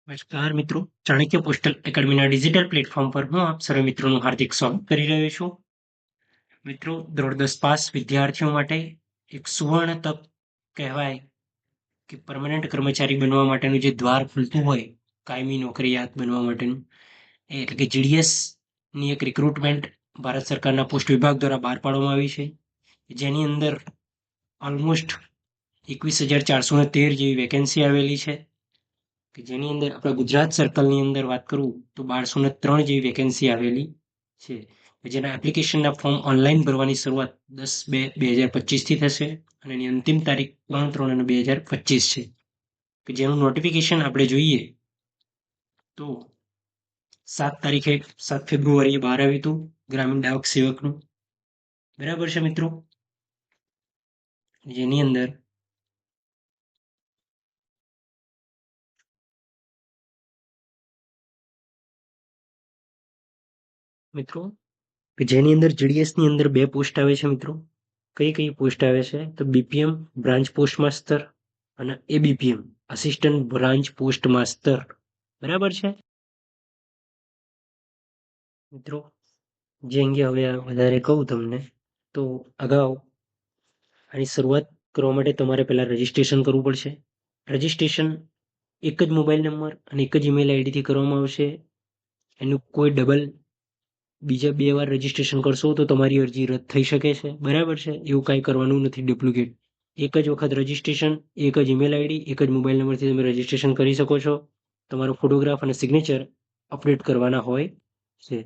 નમસ્કાર મિત્રો, Chanakya postal એકેડમીના digital platform પર હું આપ સર્વે મિત્રોનું હાર્દિક સ્વાગત કરી રહ્યો છું. મિત્રો, ધોરણ 10 પાસ વિદ્યાર્થીઓ માટે એક સુવર્ણ તક કહેવાય કે પરમનન્ટ કર્મચારી બનવા માટેનું જે દ્વાર ખુલતું હોય, કાયમી નોકરિયાત બનવા માટેનું, એટલે કે જીડીએસ ની એક રિક્રુટમેન્ટ ભારત સરકારના પોસ્ટ વિભાગ દ્વારા બહાર પાડવામાં આવી છે, જેની અંદર ઓલમોસ્ટ 21,413 જેવી વેકેન્સી આવેલી છે. કે જેની અંદર આપણા ગુજરાત સર્કલની અંદર વાત કરું તો 1203 જેવી વેકેન્સી આવેલી છે. જેના એપ્લિકેશનના ફોર્મ ઓનલાઈન ભરવાની શરૂઆત 10/2/2025 થી થશે અને એની અંતિમ તારીખ 3/3/2025 છે. કે જેનું નોટિફિકેશન આપણે જોઈએ તો 7 ફેબ્રુઆરીએ બહાર આવ્યું હતું ગ્રામીણ ડાક સેવકનું. બરાબર છે મિત્રો, જેની અંદર મિત્રો કે જેની અંદર જીડીએસ ની અંદર બે પોસ્ટ આવે છે મિત્રો. કઈ કઈ પોસ્ટ આવે છે તો બીપીએમ બ્રાન્ચ પોસ્ટ માસ્ટર અને ABPM assistant branch post master. બરાબર છે મિત્રો, જે અંગે હવે વધારે કહું તમને તો અગાઉ આની શરૂઆત કરવા માટે તમારે પહેલા રજીસ્ટ્રેશન કરવું પડશે. રજીસ્ટ્રેશન એક જ મોબાઈલ નંબર અને એક જ ઈમેલ આઈડીથી કરવામાં આવશે. એનું કોઈ ડબલ બીજા 2 વાર રજીસ્ટ્રેશન કરશો તો તમારી અરજી રદ થઈ શકે છે. બરાબર છે, એવું કાંઈ કરવાનું નથી ડુપ્લિકેટ. એક જ વખત રજીસ્ટ્રેશન, એક જ ઈમેલ આઈડી, એક જ મોબાઈલ નંબરથી તમે રજીસ્ટ્રેશન કરી શકો છો. તમારો ફોટોગ્રાફ અને સિગ્નેચર અપડેટ કરવાના હોય છે.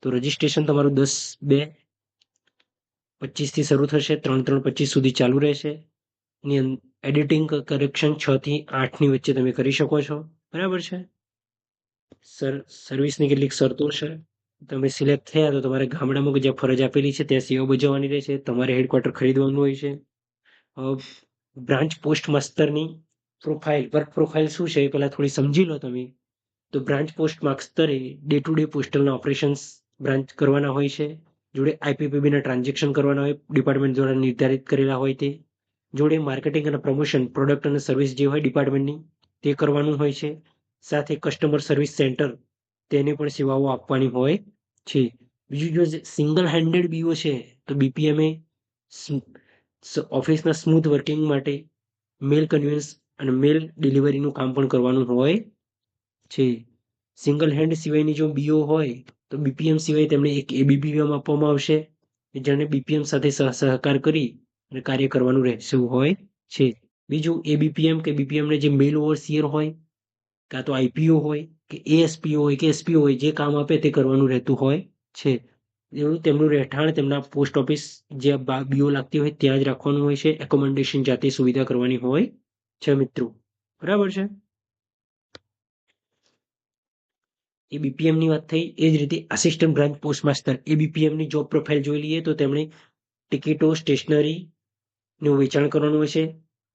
તો રજીસ્ટ્રેશન તમારું 10/2/25થી શરૂ થશે, 3/3/25 સુધી ચાલુ રહેશે. એની એડિટિંગ કરેક્શન 6 થી 8ની વચ્ચે તમે કરી શકો છો. બરાબર છે. સર્વિસની કેટલીક શરતો છે. તમે સિલેક્ટ થયા તો તમારે ગામડામાં જ્યાં ફરજ આપેલી છે ત્યાં સેવા બજાવવાની રહેશે. તમારે હેડક્વાર્ટર ખરીદવાનું હોય છે. બ્રાન્ચ પોસ્ટ માસ્ટરની પ્રોફાઇલ, વર્ક પ્રોફાઇલ શું છે એ પહેલાં થોડી સમજી લો તમે. તો બ્રાન્ચ પોસ્ટ માસ્ટરે ડે ટુ ડે પોસ્ટલના ઓપરેશન્સ બ્રાન્ચ કરવાના હોય છે. જોડે આઈપીપીબીના ટ્રાન્ઝેક્શન કરવાના હોય ડિપાર્ટમેન્ટ દ્વારા નિર્ધારિત કરેલા હોય તે. જોડે માર્કેટિંગ અને પ્રમોશન પ્રોડક્ટ અને સર્વિસ જે હોય ડિપાર્ટમેન્ટની તે કરવાનું હોય છે. સાથે કસ્ટમર સર્વિસ સેન્ટર તેની પણ સેવાઓ આપવાની હોય છે. બીજું જો સિંગલ હેન્ડેડ બીઓ છે તો બીપીએમએ ઓફિસના સ્મૂથ વર્કિંગ માટે મેલ કન્વેન્સ અને મેલ ડિલિવરીનું કામ પણ કરવાનું હોય છે. સિંગલ હેન્ડ સિવાયની જો બીઓ હોય તો બીપીએમ સિવાય તેમને એક એબીપીએમ આપવામાં આવશે, જેને બીપીએમ સાથે સહકાર કરી અને કાર્ય કરવાનું રહેશે હોય છે. બીજું એબીપીએમ કે બીપીએમને જે મેલ ઓવરસિયર હોય, કાં તો આઈપીઓ હોય કે એએસપીઓ હોય કે એસપીઓ હોય, જે કામ આપે તે કરવાનું રહેતું હોય છે. એવું તેમનું રહેઠાણ તેમના પોસ્ટ ઓફિસ જે બીઓ લાગતી હોય ત્યાં જ રાખવાનું હોય છે. એકોમોડેશન જાતે સુવિધા કરવાની હોય છે મિત્રો. બરાબર છે. એ બીપીએમની વાત થઈ. એ જ રીતે આસિસ્ટન્ટ બ્રાન્ચ પોસ્ટ માસ્ટર એબીપીએમની જોબ પ્રોફાઇલ જોઈ લઈએ તો તેમણે ટિકિટો, સ્ટેશનરીનું વેચાણ કરવાનું હોય છે.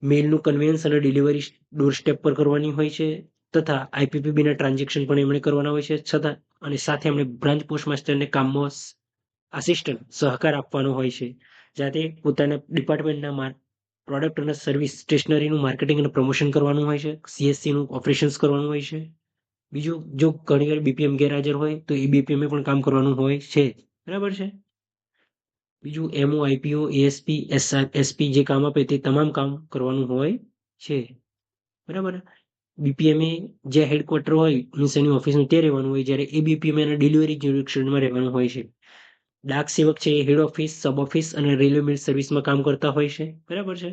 મેલનું કન્વેન્સ અને ડિલિવરી ડોર સ્ટેપ પર કરવાની હોય છે. તથા આઈપીપીબીના ટ્રાન્ઝેક્શન પણ એમણે કરવાના હોય છે. છતાં અને સાથે એમણે બ્રાન્ચ પોસ્ટ માસ્ટરને કામમાં આસિસ્ટન્ટ સહકાર આપવાનો હોય છે. જાતે પોતાના ડિપાર્ટમેન્ટના પ્રોડક્ટ અને સર્વિસ સ્ટેશનરીનું માર્કેટિંગ અને પ્રમોશન કરવાનું હોય છે. સીએસસીનું ઓપરેશન્સ કરવાનું હોય છે. બીજું, જો ઘણીવાર બીપીએમ ગેરહાજર હોય તો એ બીપીએમ પણ કામ કરવાનું હોય છે. બરાબર છે. બીજું એમઓ, આઈપીઓ, એએસપી, એસપી જે કામ આપે તે તમામ કામ કરવાનું હોય છે. બરાબર. બીપીએમએ જે હેડક્વાર્ટર હોય મીન્સ એની ઓફિસનું તે રહેવાનું હોય, જ્યારે એ બીપીએમ એના ડિલિવરી યુનિટમાં રહેવાનું હોય છે. ડાક સેવક છે એ હેડ ઓફિસ, સબ ઓફિસ અને રેલવે મેલ સર્વિસમાં કામ કરતા હોય છે. બરાબર છે.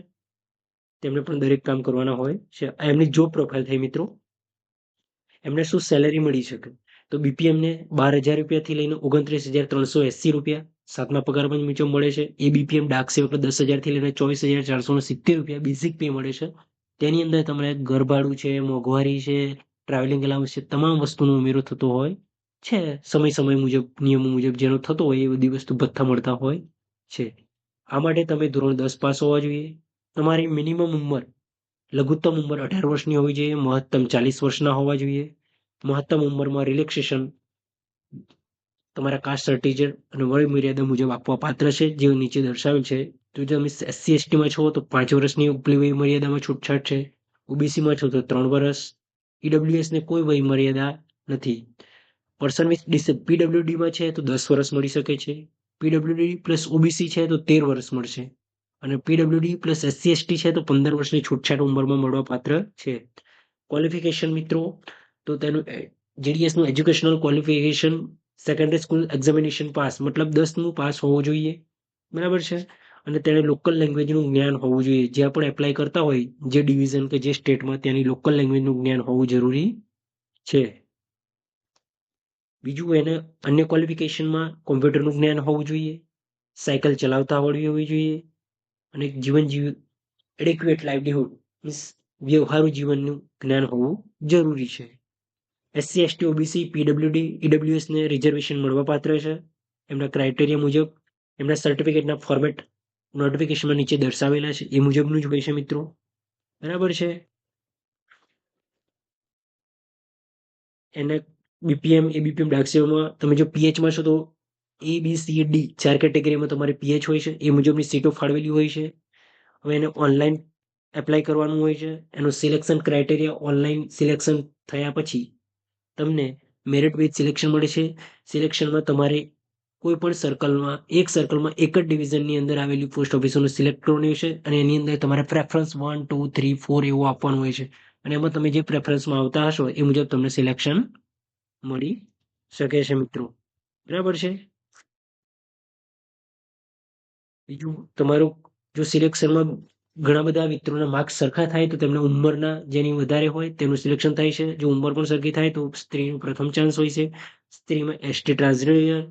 તેમને પણ દરેક કામ કરવાના હોય છે. આ એમની જોબ પ્રોફાઇલ થઈ મિત્રો. એમને શું સેલેરી મળી શકે તો બીપીએમને 12,000 રૂપિયાથી લઈને 29,380 રૂપિયા 7મા પગાર પંચ મુજબ મળે છે. એ બીપીએમ ડાક સેવક 10,000થી લઈને 24,470 રૂપિયા બેઝિક પે મળે છે. તેની અંદર તમને ઘરભાડું છે, મોંઘવારી છે, ટ્રાવેલિંગ અલાઉન્સ છે, તમામ વસ્તુનો ઉમેરો થતો હોય છે. સમય મુજબ, નિયમો મુજબ જેનો થતો હોય એ બધી વસ્તુ ભથ્થા મળતા હોય છે. આ માટે તમે ધોરણ 10 પાસ હોવા જોઈએ. તમારી મિનિમમ ઉંમર, લઘુત્તમ ઉંમર 18 વર્ષની હોવી જોઈએ. મહત્તમ 40 વર્ષના હોવા જોઈએ. મહત્તમ ઉંમરમાં રિલેક્સેશન તમારા કાસ્ટ સર્ટિફિકેટ અને વય મર્યાદા મુજબ આપવા પાત્ર છે, જે નીચે દર્શાવેલ છે. તો જો તમે એસસી એસટીમાં છો તો 5 વર્ષની ઉપલી વય મર્યાદામાં છૂટછાટ છે. ઓબીસીમાં છો તો 3 વર્ષ. ઈડબ્લ્યુએસ ને કોઈ વય મર્યાદા નથી. પર્સન વિથ પીડબ્લ્યુડીમાં છે તો 10 વર્ષ મળી શકે છે. પીડબ્લ્યુડી પ્લસ ઓબીસી છે તો 13 વર્ષ મળશે. અને પીડબ્લ્યુડી પ્લસ એસસી એસટી છે તો 15 વર્ષની છૂટછાટ ઉંમરમાં મળવા પાત્ર છે. ક્વોલિફિકેશન મિત્રો, તો તેનું જીડીએસ નું educational qualification secondary school examination pass, મતલબ 10નું પાસ હોવું જોઈએ, બરાબર છે. અને તેને લોકલ લેંગ્વેજનું જ્ઞાન હોવું જોઈએ. જ્યાં પણ એપ્લાય કરતા હોય જે ડિવિઝન કે જે સ્ટેટમાં, ત્યાંની લોકલ લેંગ્વેજનું જ્ઞાન હોવું જરૂરી છે. બીજું, એને અન્ય ક્વોલિફિકેશનમાં કોમ્પ્યુટરનું જ્ઞાન હોવું જોઈએ, સાયકલ ચલાવતા આવડવી હોવી જોઈએ, અને જીવન એડિક્યુએટ લાઇવલીહુડ મીન્સ વ્યવહારુ જીવનનું જ્ઞાન હોવું જરૂરી છે. SC ST OBC PWD EWS ને રિઝર્વેશન મળવા પાત્ર છે. એમના ક્રાઇટેરિયા મુજબ એમના સર્ટિફિકેટના ફોર્મેટ નોટિફિકેશનમાં નીચે દર્શાવેલા છે એ મુજબનું જ હોય છે મિત્રો, બરાબર છે. એને બીપીએમ એબીપીએમ ડાક સેવામાં તમે જો પીએચમાં છો તો ABCD 4 કેટેગરીમાં તમારે પીએચ હોય છે, એ મુજબની સીટો ફાળવેલી હોય છે. હવે એને ઓનલાઈન એપ્લાય કરવાનું હોય છે. એનું સિલેક્શન ક્રાઇટેરિયા ઓનલાઈન સિલેક્શન થયા પછી તમને મેરિટ બેઝ સિલેક્શન મળે છે. સિલેક્શનમાં તમારે કોઈ પણ સર્કલમાં એક જ ડિવિઝનની અંદર આવેલી પોસ્ટ ઓફિસોનું સિલેક્ટ કરવાની છે, અને એની અંદર તમારે પ્રેફરન્સ 1 2 3 4 એવું આપવાનું હોય છે. અને એમાં તમે જે પ્રેફરન્સમાં આવતા હશો એ મુજબ તમને સિલેક્શન મળી શકે છે મિત્રો, બરાબર છે. બીજું, તમારું જો સિલેક્શનમાં ઘણા બધા મિત્રોના માર્ક્સ સરખા થાય તો તેમને ઉંમરના જેની વધારે હોય તેનું સિલેક્શન થાય છે. જો ઉંમર પણ સરખી થાય તો સ્ત્રીનું પ્રથમ ચાન્સ હોય છે. સ્ત્રીમાં એસટી ટ્રાન્સજેન્ડર,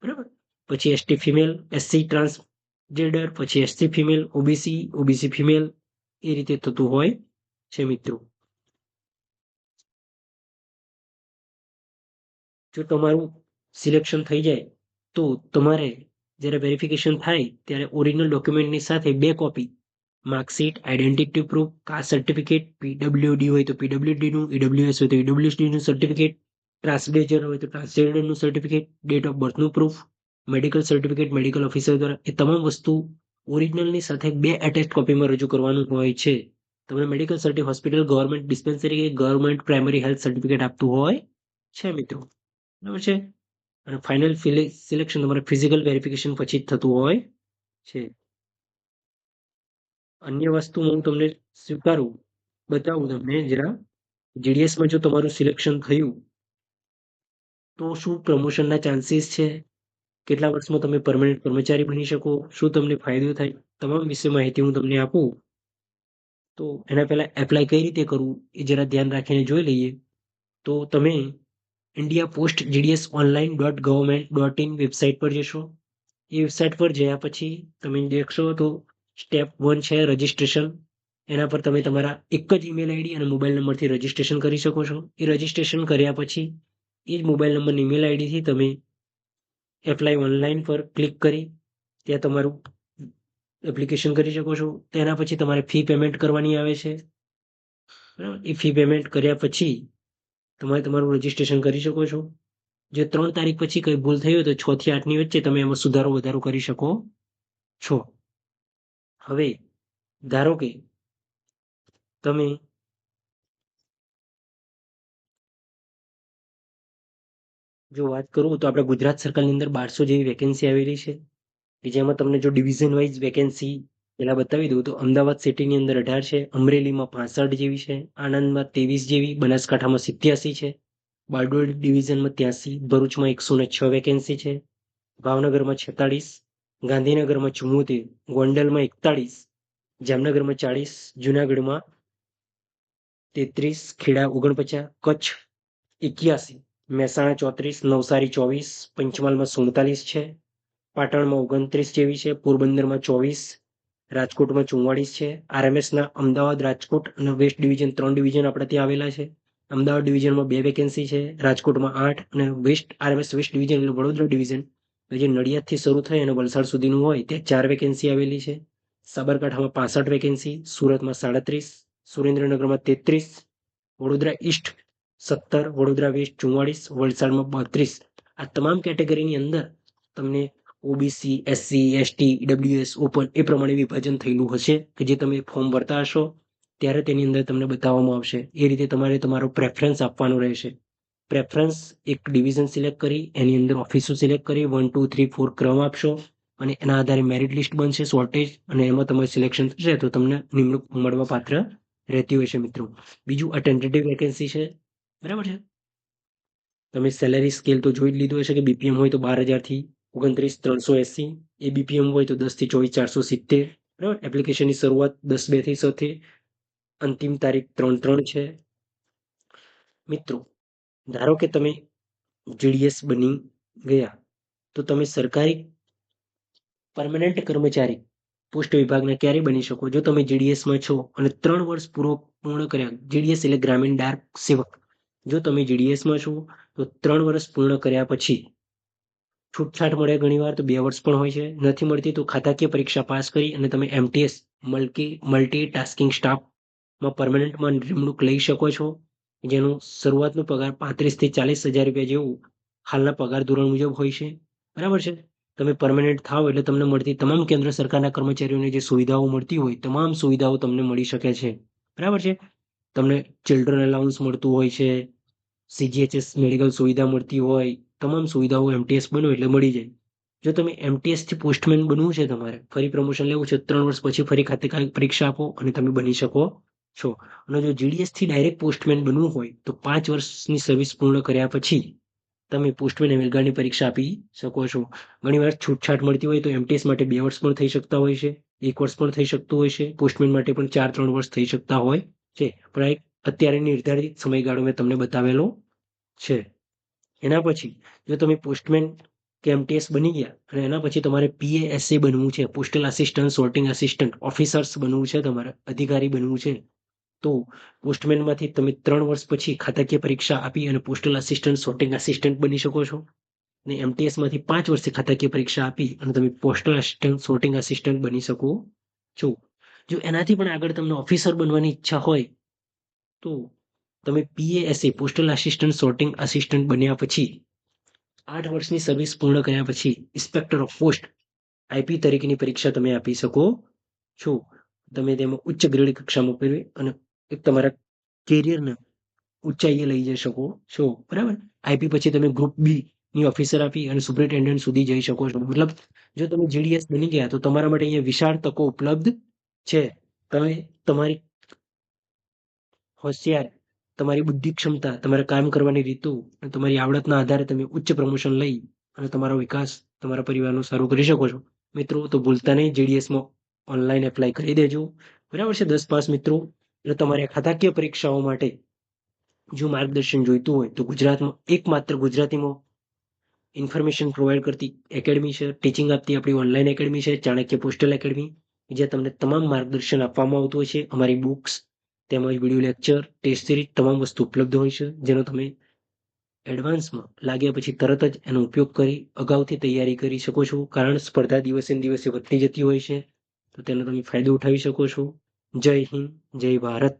બરાબર, પછી એસટી ફિમેલ, એસસી ટ્રાન્સજેન્ડર, પછી એસસી ફિમેલ, ઓબીસી ફિમેલ, એ રીતે થતું હોય છે મિત્રો. જો તમારું સિલેક્શન થઈ જાય તો તમારે જ્યારે વેરિફિકેશન થાય ત્યારે ઓરિજિનલ ડોક્યુમેન્ટની સાથે 2 copy marksheet, identity proof, caste certificate, PWD હોય તો પીડબ્લ્યુડીનું, ઈડબ્લ્યુએસ હોય તો ઈડબ્લ્યુએસડીનું સર્ટિફિકેટ, ટ્રાન્સજેન્ડર હોય તો ટ્રાન્સજેન્ડરનું સર્ટિફિકેટ, ડેટ ઓફ બર્થનું proof, medical certificate medical officer દ્વારા, એ તમામ વસ્તુ ઓરિજિનલની સાથે 2 એટેચ કોપીમાં રજૂ કરવાનું હોય છે. તમને medical certificate hospital, government dispensary કે ગવર્મેન્ટ પ્રાઇમરી હેલ્થ સર્ટિફિકેટ આપતું હોય છે મિત્રો, બરાબર છે. અને ફાઇનલ સિલેક્શન તમારે ફિઝિકલ વેરિફિકેશન પછી જ થતું હોય છે. અન્ય વસ્તુ હું તમને બતાવું તમને જરા. જીડીએસમાં જો તમારું સિલેક્શન થયું તો શું પ્રમોશનના ચાન્સીસ છે, કેટલા વર્ષમાં તમે પરમનન્ટ કર્મચારી બની શકો, શું તમને ફાયદો થાય, તમામ વિશે માહિતી હું તમને આપું. તો એના પહેલા એપ્લાય કઈ રીતે કરવું એ જરા ધ્યાન રાખીને જોઈ લઈએ. તો તમે India post GDS online.government.in website પર જશો. એ વેબસાઇટ પર જયા પછી તમે દેખશો તો સ્ટેપ 1 છે રજિસ્ટ્રેશન. એના પર તમે તમારા એક જ ઈમેલ આઈડી અને મોબાઈલ નંબરથી રજિસ્ટ્રેશન કરી શકો છો. એ રજિસ્ટ્રેશન કર્યા પછી એ જ મોબાઈલ નંબર ઈમેલ આઈડીથી તમે એપ્લાય ઓનલાઈન પર ક્લિક કરી ત્યાં તમારું એપ્લિકેશન કરી શકો છો. તેના પછી તમારે ફી પેમેન્ટ કરવાની આવે છે, બરાબર. એ ફી પેમેન્ટ કર્યા પછી તમારે તમારું રજિસ્ટ્રેશન કરી શકો છો. જો 3 તારીખ પછી કઈ ભૂલ થઈ હોય તો 6 થી 8ની વચ્ચે તમે એમાં સુધારો વધારો કરી શકો છો. હવે ધારો કે તમે જો વાત કરું તો આપણે ગુજરાત સરકારની અંદર 1200 જેવી વેકેન્સી આવેલી છે, કે જેમાં તમને જો ડિવિઝન વાઇઝ વેકેન્સી પેલા બતાવી દઉં તો અમદાવાદ સિટીની અંદર 18 છે, અમરેલીમાં 65 જેવી છે, આણંદમાં 23 જેવી, બનાસકાંઠામાં 87 છે, બારડોલી ડિવિઝનમાં 83, ભરૂચમાં 106 વેકેન્સી છે, ભાવનગરમાં 46, ગાંધીનગરમાં 74, ગોંડલમાં 41, જામનગરમાં 40, જુનાગઢમાં 33, ખેડા 49, કચ્છ 81, મહેસાણા 34, નવસારી 24, પંચમહાલમાં 47 છે, પાટણમાં 29 જેવી છે, પોરબંદરમાં 24, રાજકોટમાં 44 છે. આરએમએસના અમદાવાદ, રાજકોટ અને વેસ્ટ ડિવિઝન 3 ડિવિઝન આપણે ત્યાં આવેલા છે. અમદાવાદ ડિવિઝનમાં 2 વેકેન્સી છે, રાજકોટમાં 8, અને આરએમએસ વેસ્ટ ડિવિઝન એટલે વડોદરા ડિવિઝન જે નડિયાદથી શરૂ થઈ અને વલસાડ સુધીનું હોય ત્યાં 4 વેકેન્સી આવેલી છે. સાબરકાંઠામાં 65 વેકેન્સી, સુરતમાં 37, સુરેન્દ્રનગરમાં 33, વડોદરા ઈસ્ટ 17, વડોદરા વેસ્ટ 44, વલસાડમાં 32. આ તમામ કેટેગરીની અંદર તમને OBC, SC, ST, EWS, open એ પ્રમાણે વિભાજન થયેલું હશે કે જે તમે ફોર્મ ભરતા હશો ત્યારે તેની અંદર તમને બતાવવામાં આવશે. એ રીતે તમારે તમારો પ્રેફરન્સ આપવાનો રહેશે. પ્રેફરન્સ એક ડિવિઝન સિલેક્ટ કરી એની અંદર ઓફિસો સિલેક્ટ કરી 1 2 3 4 ક્રમ આપશો અને એના આધારે મેરિટ લિસ્ટ બનશે, શોર્ટેજ, અને એમાં તમારું સિલેક્શન થશે તો તમને નિમણૂક મળવા પાત્ર રહેતી હોય છે મિત્રો. બીજું આ ટેન્ટેટિવ વેકેન્સી છે, બરાબર છે. તમે સેલેરી સ્કેલ તો જોઈ જ લીધું હશે કે બીપીએમ હોય તો 12,000 થી 29,380, એબીપીએમ હોય તો 10 થી 24,470, બરાબર. એપ્લિકેશનની શરૂઆત 10/2 થી 6 થી, અંતિમ તારીખ 3/3 છે. મિત્રો, ધારો કે તમે જીડીએસ બની ગયા તો તમે સરકારી પરમનન્ટ કર્મચારી પોસ્ટ વિભાગના ક્યારે બની શકો? જો તમે જીડીએસમાં છો અને 3 વર્ષ પૂર્ણ કર્યા. જીડીએસ એટલે ગ્રામીણ ડાક સેવક. જો તમે જીડીએસમાં છો તો 3 વર્ષ પૂર્ણ કર્યા પછી છૂટછાટ મળે, ઘણીવાર તો 2 વર્ષ પણ હોય છે. નથી મળતી તો ખાતાકીય પરીક્ષા પાસ કરી અને તમે એમટીએસ મલ્ટીટાસ્કિંગ સ્ટાફમાં પરમનન્ટમાં નિમણૂક લઈ શકો છો, જેનો શરૂઆતનો પગાર 35 થી 40,000 રૂપિયા જેવું હાલના પગાર ધોરણ મુજબ હોય છે, બરાબર છે. તમે પરમનન્ટ થાવ એટલે તમને મળતી તમામ કેન્દ્ર સરકારના કર્મચારીઓને જે સુવિધાઓ મળતી હોય તમામ સુવિધાઓ તમને મળી શકે છે, બરાબર છે. તમને ચિલ્ડ્રન અલાઉન્સ મળતું હોય છે, સીજીએચએસ મેડિકલ સુવિધા મળતી હોય, તમામ સુવિધાઓ એમટીએસ બનો એટલે મળી જાય. જો તમે એમટીએસ થી પોસ્ટમેન બનવું છે, તમારે ફરી પ્રમોશન લેવું છે, 3 વર્ષ પછી ફરી ખાતે પરીક્ષા આપો અને તમે બની શકો છો. અને જો જીડીએસ થી ડાયરેક્ટ પોસ્ટમેન બનવું હોય તો 5 વર્ષની સર્વિસ પૂર્ણ કર્યા પછી તમે પોસ્ટમેન એમએલગાર્ડની પરીક્ષા આપી શકો છો. ઘણીવાર છૂટછાટ મળતી હોય તો એમટીએસ માટે 2 વર્ષ પણ થઈ શકતા હોય છે, 1 વર્ષ પણ થઈ શકતું હોય છે. પોસ્ટમેન માટે પણ 4-3 વર્ષ થઈ શકતા હોય છે, પણ આ એક અત્યારે નિર્ધારિત સમયગાળો મેં તમને બતાવેલો છે. એના પછી જો તમે પોસ્ટમેન કે એમટીએસ બની ગયા અને એના પછી તમારે પીએએસએ બનવું છે, postal assistant, sorting assistant, officers બનવું છે, તમારે અધિકારી બનવું છે, તો પોસ્ટમેનમાંથી તમે 3 વર્ષ પછી ખાતાકીય પરીક્ષા આપી અને પોસ્ટલ આસિસ્ટન્ટ, સોર્ટિંગ આસિસ્ટન્ટ બની શકો છો. અને એમટીએસમાંથી 5 વર્ષે ખાતાકીય પરીક્ષા આપી અને તમે પોસ્ટલ આસિસ્ટન્ટ, સોર્ટિંગ આસિસ્ટન્ટ બની શકો છો. જો એનાથી પણ આગળ તમને ઓફિસર બનવાની ઈચ્છા હોય તો તમે પીએએસએ પોસ્ટલ આસિસ્ટન્ટ, સોર્ટિંગ આસિસ્ટન્ટ બન્યા પછી 8 વર્ષની સર્વિસ પૂર્ણ કર્યા પછી ઇન્સ્પેક્ટર ઓફ પોસ્ટ આઈપી તરીકેની પરીક્ષા તમે આપી શકો છો. તમે તેમાં ઉચ્ચ ગ્રેડ કક્ષામાં મેળવી અને એક તમારા કેરિયરને ઊંચાઈએ લઈ જઈ શકો છો, બરાબર. આઈપી પછી તમે ગ્રુપ બી ની ઓફિસર આપી અને સુપરિન્ટેન્ડન્ટ સુધી જઈ શકો છો. મતલબ જો તમે જીડીએસ બની ગયા તો તમારા માટે અહીંયા વિશાળ તકો ઉપલબ્ધ છે. તમે તમારી હોશિયાર, તમારી બુદ્ધિ ક્ષમતા, તમારા કામ કરવાની રીતો અને તમારી આવડતના આધારે તમે ઉચ્ચ પ્રમોશન લઈ અને તમારો વિકાસ, તમારા પરિવારનો સારું કરી શકો છો. મિત્રો, તો ભૂલતા નહીં જીડીએસમાં ઓનલાઈન એપ્લાય કરી દેજો, બરાબર છે. 10 પાસ મિત્રો. એટલે તમારે ખાતાકીય પરીક્ષાઓ માટે જો માર્ગદર્શન જોઈતું હોય તો ગુજરાતમાં એકમાત્ર ગુજરાતીમાં ઇન્ફોર્મેશન પ્રોવાઈડ કરતી એકેડમી છે, ટીચિંગ આપતી આપણી ઓનલાઈન એકેડમી છે, ચાણક્ય પોસ્ટલ એકેડમી, જ્યાં તમને તમામ માર્ગદર્શન આપવામાં આવતું હોય છે. અમારી બુક્સ તેમજ વિડીયો લેક્ચર, ટેસ્ટ સિરીઝ તમામ વસ્તુ ઉપલબ્ધ હોય છે, જેનો તમે એડવાન્સમાં લાગ્યા પછી તરત જ એનો ઉપયોગ કરી અગાઉથી તૈયારી કરી શકો છો. કારણ સ્પર્ધા દિવસે ને દિવસે વધતી જતી હોય છે, તો તેનો તમે ફાયદો ઉઠાવી શકો છો. જય હિન્દ, જય ભારત.